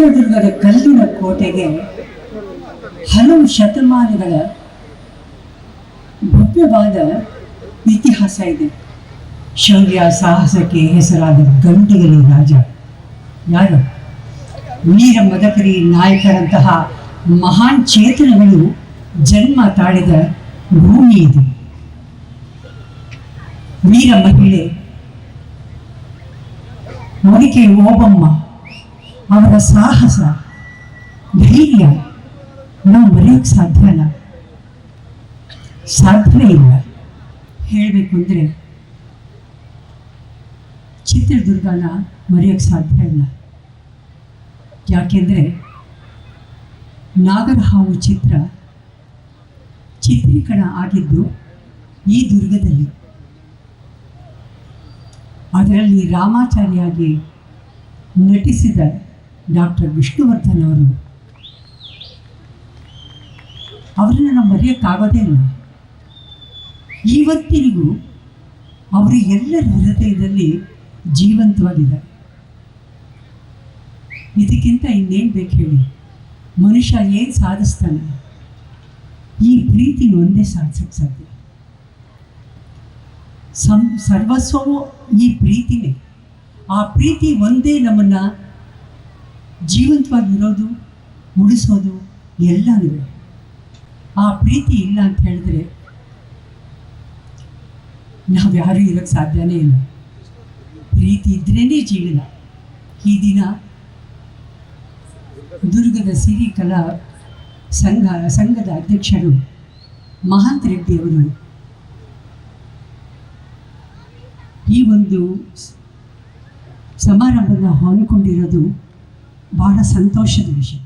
ಚಿತ್ರದುರ್ಗದ ಕಲ್ಲಿನ ಕೋಟೆಗೆ ಹಲವು ಶತಮಾನಗಳ ಭವ್ಯವಾದ ಇತಿಹಾಸ ಇದೆ. ಶೌರ್ಯ ಸಾಹಸಕ್ಕೆ ಹೆಸರಾದ ಗಂಟೆಗಲಿ ರಾಜ ಯಾರು? ವೀರ ಮದಕರಿ ನಾಯಕರಂತಹ ಮಹಾನ್ ಚೇತನಗಳು ಜನ್ಮ ತಾಳಿದ ಭೂಮಿ ಇದು. ವೀರ ಮಹಿಳೆ ಮೊಡಿಕೆ ಓಬಮ್ಮ ಅವರ ಸಾಹಸ ಧೈರ್ಯ ನಾವು ಮರೆಯೋಕ್ಕೆ ಸಾಧ್ಯವೇ ಇಲ್ಲ. ಹೇಳಬೇಕು ಅಂದರೆ ಚಿತ್ರದುರ್ಗನ ಮರೆಯೋಕ್ಕೆ ಸಾಧ್ಯ ಇಲ್ಲ. ಯಾಕೆಂದರೆ ನಾಗರಹಾವು ಚಿತ್ರೀಕರಣ ಆಗಿದ್ದು ಈ ದುರ್ಗದಲ್ಲಿ. ಅದರಲ್ಲಿ ರಾಮಾಚಾರಿಯಾಗಿ ನಟಿಸಿದ ಡಾಕ್ಟರ್ ವಿಷ್ಣುವರ್ಧನ್ ಅವರನ್ನು ನಾವು ಮರೆಯೋಕ್ಕಾಗೋದೇ ಇಲ್ಲ. ಇವತ್ತಿನಿಗೂ ಅವರು ಎಲ್ಲರ ಹೃದಯದಲ್ಲಿ ಜೀವಂತವಾಗಿದ್ದಾರೆ. ಇದಕ್ಕಿಂತ ಇನ್ನೇನು ಬೇಕು ಹೇಳಿ? ಮನುಷ್ಯ ಏನು ಸಾಧಿಸ್ತಾನೆ? ಈ ಪ್ರೀತಿನ ಒಂದೇ ಸಾಧಿಸೋಕ್ಕೆ ಸಾಧ್ಯ. ಸರ್ವಸ್ವವೂ ಈ ಪ್ರೀತಿನೇ. ಆ ಪ್ರೀತಿ ಒಂದೇ ನಮ್ಮನ್ನು ಜೀವಂತವಾಗಿರೋದು, ಉಳಿಸೋದು ಎಲ್ಲನೂ. ಆ ಪ್ರೀತಿ ಇಲ್ಲ ಅಂತ ಹೇಳಿದ್ರೆ ನಾವು ಯಾರೂ ಇರೋಕ್ಕೆ ಸಾಧ್ಯನೇ ಇಲ್ಲ. ಪ್ರೀತಿ ಇದ್ರೇ ಜೀವನ. ಈ ದಿನ ದುರ್ಗದ ಸಿರಿ ಕಲಾ ಸಂಘದ ಅಧ್ಯಕ್ಷರು ಮಹಾಂತ್ ರೆಡ್ಡಿ ಅವರು ಈ ಒಂದು ಸಮಾರಂಭವನ್ನು ಹಮ್ಮಿಕೊಂಡಿರೋದು ಬಹಳ ಸಂತೋಷದ ವಿಷಯ.